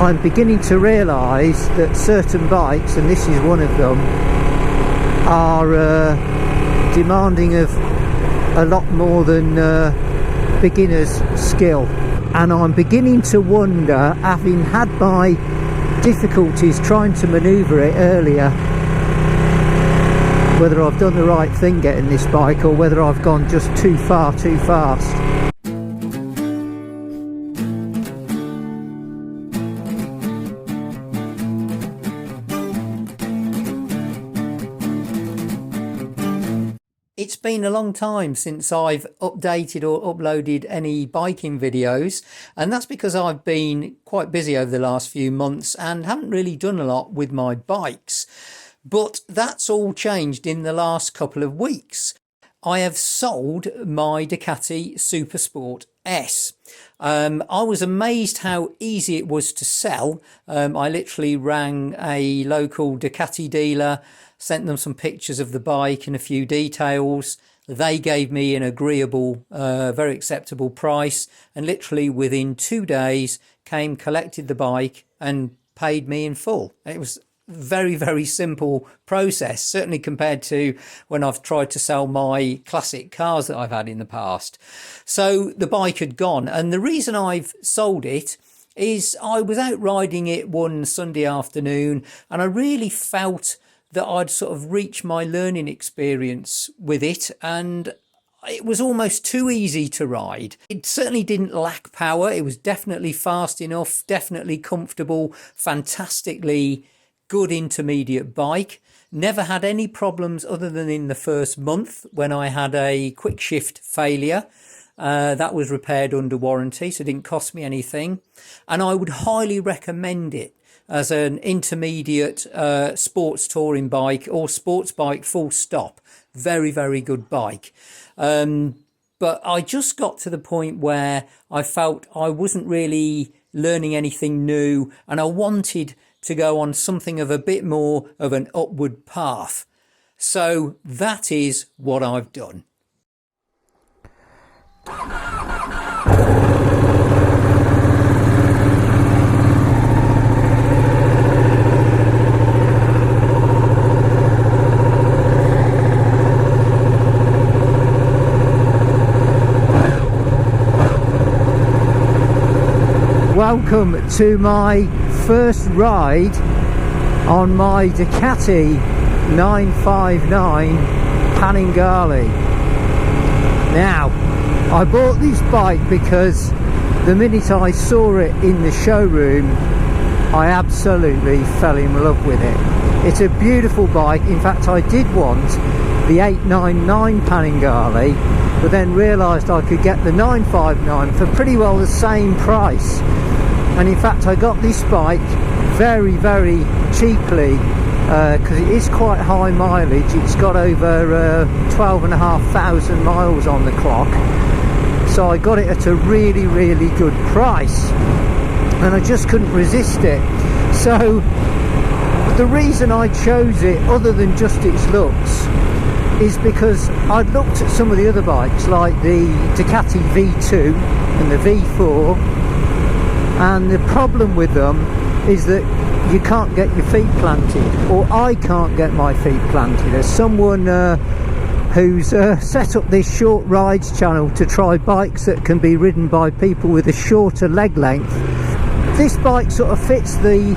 I'm beginning to realise that certain bikes, and this is one of them, are demanding of a lot more than beginner's skill. And I'm beginning to wonder, having had my difficulties trying to manoeuvre it earlier, whether I've done the right thing getting this bike or whether I've gone just too far too fast. It's been a long time since I've updated or uploaded any biking videos, and that's because I've been quite busy over the last few months and haven't really done a lot with my bikes. But that's all changed in the last couple of weeks. I have sold my Ducati Supersport S. I was amazed how easy it was to sell. I literally rang a local Ducati dealer, sent them some pictures of the bike and a few details. They gave me an agreeable, very acceptable price, and literally within 2 days came, collected the bike and paid me in full. It was very, very simple process, certainly compared to when I've tried to sell my classic cars that I've had in the past. So the bike had gone, and the reason I've sold it is I was out riding it one Sunday afternoon and I really felt that I'd sort of reached my learning experience with it, and it was almost too easy to ride. It certainly didn't lack power. It was definitely fast enough, definitely comfortable, fantastically good intermediate bike. Never had any problems other than in the first month when I had a quick shift failure. That was repaired under warranty, so it didn't cost me anything. And I would highly recommend it as an intermediate sports touring bike or sports bike full stop. Very, very good bike. But I just got to the point where I felt I wasn't really learning anything new, and I wanted to go on something of a bit more of an upward path. So that is what I've done. Welcome to my first ride on my Ducati 959 Panigale. Now, I bought this bike because the minute I saw it in the showroom, I absolutely fell in love with it. It's a beautiful bike. In fact, I did want the 899 Panigale, but then realised I could get the 959 for pretty well the same price. And in fact, I got this bike very, very cheaply because it is quite high mileage. It's got over 12,500 miles on the clock. So I got it at a really, really good price, and I just couldn't resist it. So the reason I chose it, other than just its looks, is because I'd looked at some of the other bikes like the Ducati V2 and the V4, and the problem with them is that you can't get your feet planted, or I can't get my feet planted. As someone who's set up this short rides channel to try bikes that can be ridden by people with a shorter leg length, this bike sort of fits the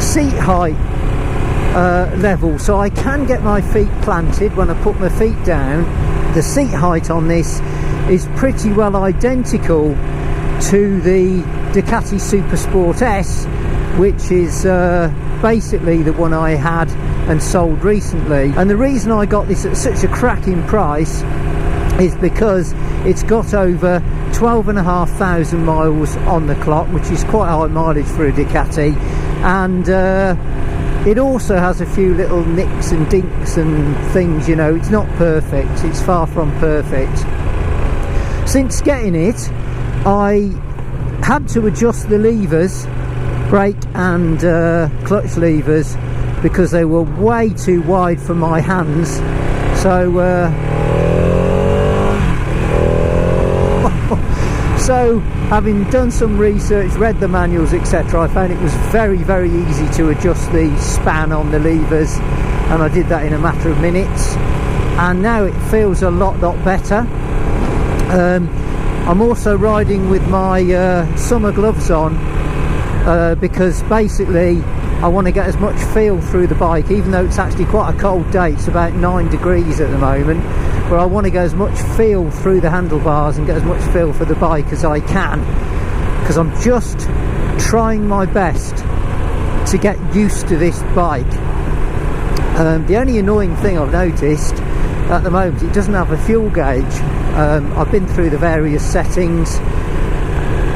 seat height level, so I can get my feet planted when I put my feet down. The seat height on this is pretty well identical to the Ducati Supersport S, which is basically the one I had and sold recently. And the reason I got this at such a cracking price is because it's got over 12,500 miles on the clock, which is quite high mileage for a Ducati, and it also has a few little nicks and dinks and things. You know, it's not perfect, it's far from perfect. Since getting it, I had to adjust the levers, brake and clutch levers, because they were way too wide for my hands. So having done some research, read the manuals, etc., I found it was very, very easy to adjust the span on the levers, and I did that in a matter of minutes, and now it feels a lot better. I'm also riding with my summer gloves on because basically I want to get as much feel through the bike, even though it's actually quite a cold day. It's about 9 degrees at the moment, but I want to get as much feel through the handlebars and get as much feel for the bike as I can, because I'm just trying my best to get used to this bike. The only annoying thing I've noticed at the moment, it doesn't have a fuel gauge. I've been through the various settings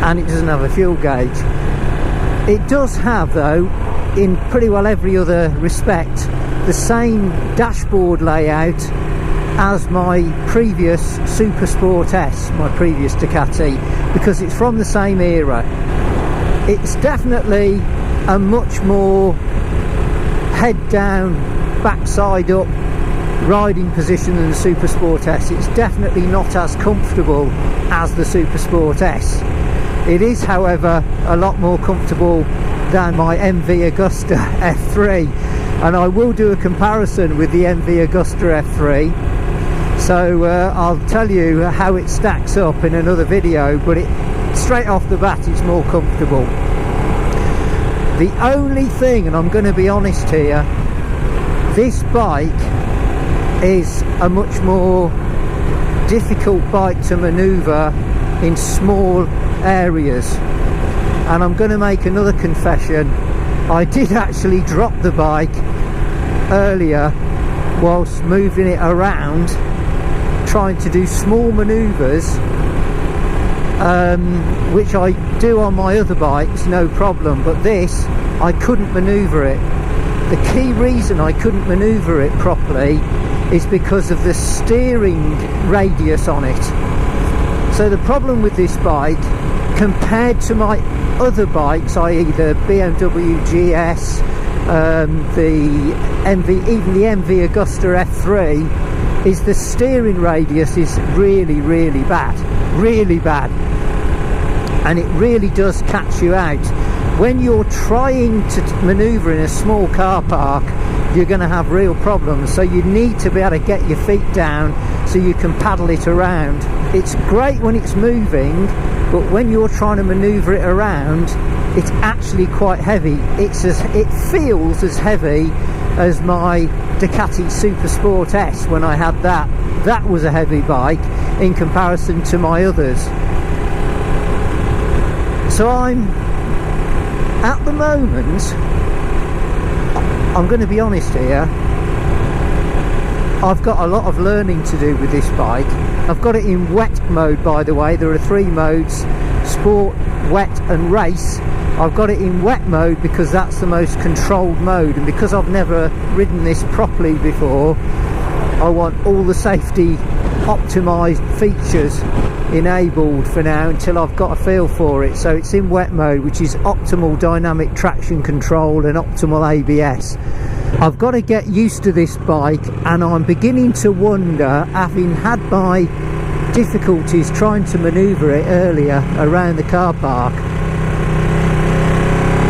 and it doesn't have a fuel gauge. It does have, though, in pretty well every other respect, the same dashboard layout as my previous Supersport S, my previous Ducati, because it's from the same era. It's definitely a much more head down, backside up riding position than the Supersport S. It's definitely not as comfortable as the Supersport S. It is, however, a lot more comfortable than my MV Agusta F3, and I will do a comparison with the MV Agusta F3, so I'll tell you how it stacks up in another video, but straight off the bat it's more comfortable. The only thing, and I'm going to be honest here, this bike is a much more difficult bike to manoeuvre in small areas. And I'm going to make another confession. I did actually drop the bike earlier whilst moving it around, trying to do small manoeuvres, which I do on my other bikes, no problem, but this, I couldn't manoeuvre it. The key reason I couldn't manoeuvre it properly is because of the steering radius on it. So the problem with this bike, compared to my other bikes, i.e. the BMW GS, the MV, even the MV Agusta F3, is the steering radius is really bad, and it really does catch you out. When you're trying to manoeuvre in a small car park, you're going to have real problems, so you need to be able to get your feet down so you can paddle it around. It's great when it's moving, but when you're trying to manoeuvre it around, it's actually quite heavy. It feels as heavy as my Ducati Supersport S when I had that. That was a heavy bike in comparison to my others. So at the moment, I'm going to be honest here, I've got a lot of learning to do with this bike. I've got it in wet mode, by the way. There are 3 modes: sport, wet and race. I've got it in wet mode because that's the most controlled mode, and because I've never ridden this properly before, I want all the safety optimized features enabled for now until I've got a feel for it. So it's in wet mode, which is optimal dynamic traction control and optimal ABS. I've got to get used to this bike, and I'm beginning to wonder, having had my difficulties trying to manoeuvre it earlier around the car park,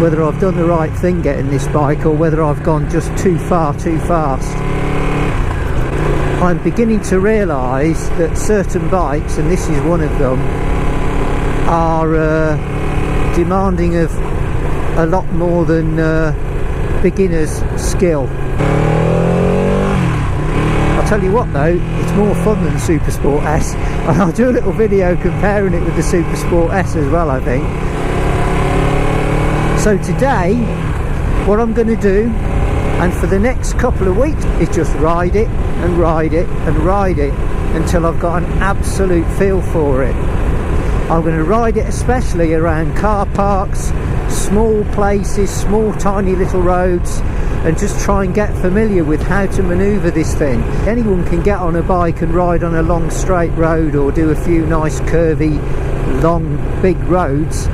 whether I've done the right thing getting this bike or whether I've gone just too far too fast. I'm beginning to realise that certain bikes, and this is one of them, are demanding of a lot more than beginner's skill. I'll tell you what though, it's more fun than the Supersport S, and I'll do a little video comparing it with the Supersport S as well, I think. So today, what I'm going to do, and for the next couple of weeks, is just ride it and ride it and ride it until I've got an absolute feel for it. I'm going to ride it especially around car parks, small places, small tiny little roads, and just try and get familiar with how to manoeuvre this thing. Anyone can get on a bike and ride on a long straight road or do a few nice curvy long big roads,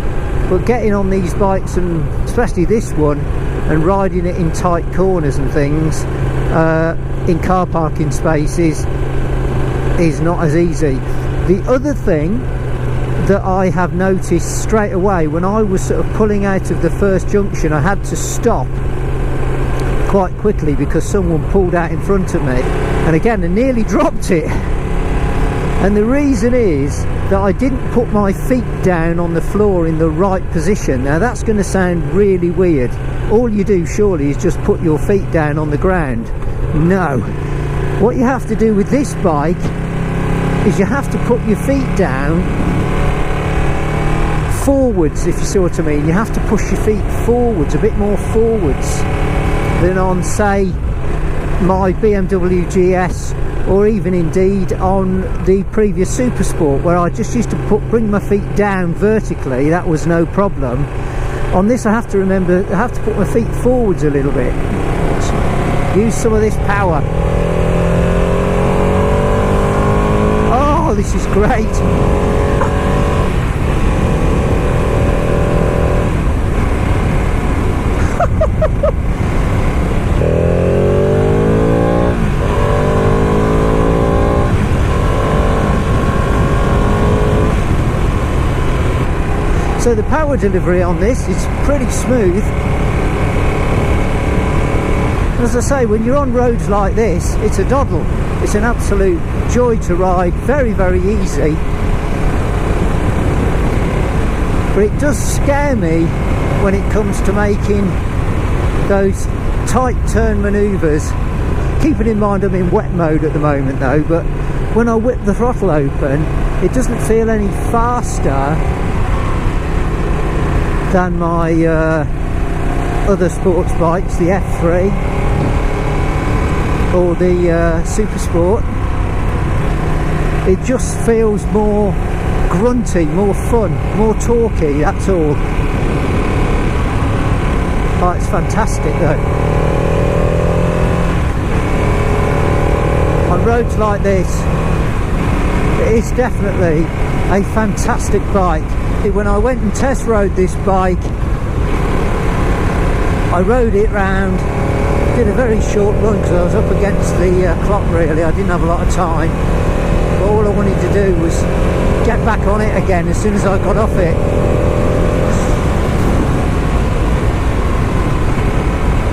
but getting on these bikes, and especially this one, and riding it in tight corners and things in car parking spaces is not as easy. The other thing that I have noticed straight away, when I was sort of pulling out of the first junction, I had to stop quite quickly because someone pulled out in front of me, and again I nearly dropped it. And the reason is that I didn't put my feet down on the floor in the right position. Now that's going to sound really weird. All you do surely is just put your feet down on the ground. No, what you have to do with this bike is you have to put your feet down forwards, if you see what I mean. You have to push your feet forwards, a bit more forwards than on, say, my BMW GS, or even indeed on the previous Supersport, where I just used to bring my feet down vertically. That was no problem. On this I have to remember, I have to put my feet forwards a little bit. Use some of this power. Oh, this is great. So the power delivery on this is pretty smooth. As I say, when you're on roads like this, it's a doddle. It's an absolute joy to ride, very, very easy. But it does scare me when it comes to making those tight turn manoeuvres. Keeping in mind I'm in wet mode at the moment though, but when I whip the throttle open, it doesn't feel any faster than my other sports bikes, the F3 or the Supersport. It just feels more grunty, more fun, more torquey, that's all. Oh, it's fantastic though. On roads like this, it is definitely a fantastic bike. When I went and test rode this bike, I rode it round, did a very short run because I was up against the clock really. I didn't have a lot of time, but all I wanted to do was get back on it again as soon as I got off it.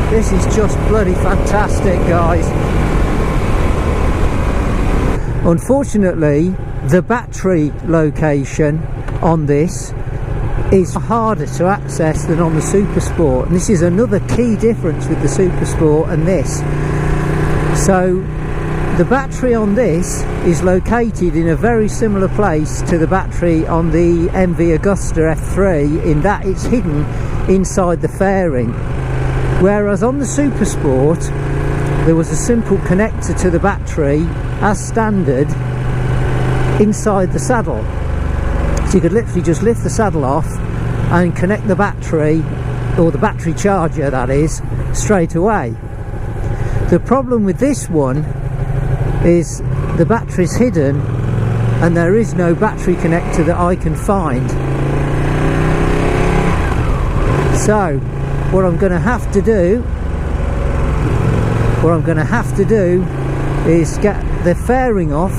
This is just bloody fantastic, guys. Unfortunately, the battery location on this is harder to access than on the Supersport, and this is another key difference with the Supersport and this. So the battery on this is located in a very similar place to the battery on the MV Agusta F3, in that it's hidden inside the fairing, whereas on the Supersport there was a simple connector to the battery as standard inside the saddle. So you could literally just lift the saddle off and connect the battery, or the battery charger that is, straight away. The problem with this one is the battery's hidden and there is no battery connector that I can find. So what I'm going to have to do is get the fairing off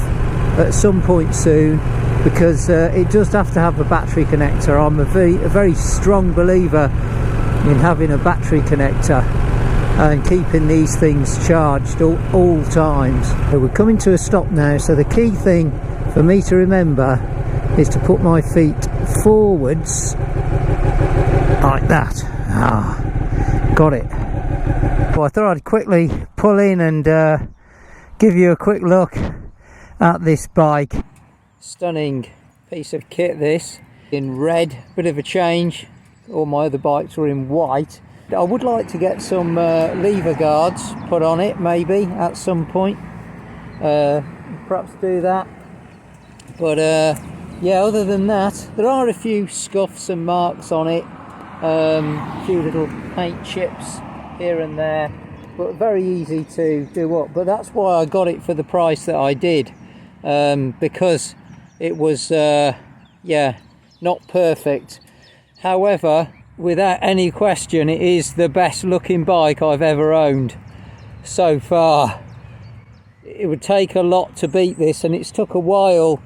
at some point soon, because it does have to have a battery connector. I'm a very strong believer in having a battery connector and keeping these things charged all times. So we're coming to a stop now, so the key thing for me to remember is to put my feet forwards like that. Got it. Well, I thought I'd quickly pull in and give you a quick look at this bike. Stunning piece of kit, this, in red, bit of a change. All my other bikes were in white. I would like to get some lever guards put on it, maybe at some point, perhaps do that, but yeah, other than that there are a few scuffs and marks on it, a few little paint chips here and there, but very easy to do up. But that's why I got it for the price that I did, because it was yeah, not perfect. However, without any question, it is the best looking bike I've ever owned so far. It would take a lot to beat this, and it's took a while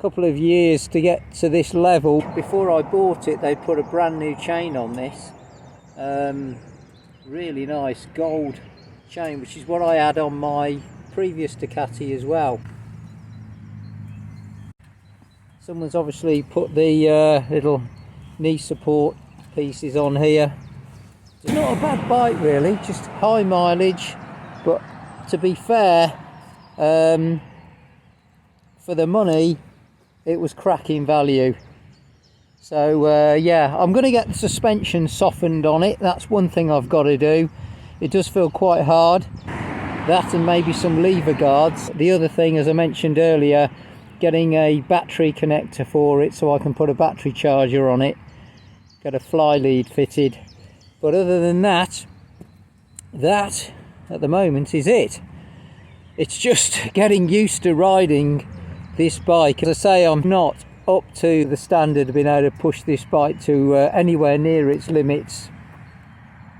couple of years to get to this level. Before I bought it, they put a brand new chain on this, really nice gold chain, which is what I had on my previous Ducati as well. Someone's obviously put the little knee support pieces on here. It's not a bad bike really, just high mileage, but to be fair, for the money it was cracking value. So yeah, I'm going to get the suspension softened on it. That's one thing I've got to do. It does feel quite hard. That and maybe some lever guards. The other thing, as I mentioned earlier, getting a battery connector for it so I can put a battery charger on it. Got a fly lead fitted. But other than that, that at the moment is it. It's just getting used to riding this bike. As I say, I'm not up to the standard of being able to push this bike to anywhere near its limits.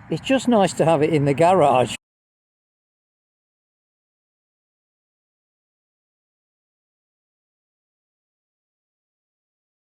It's just nice to have it in the garage.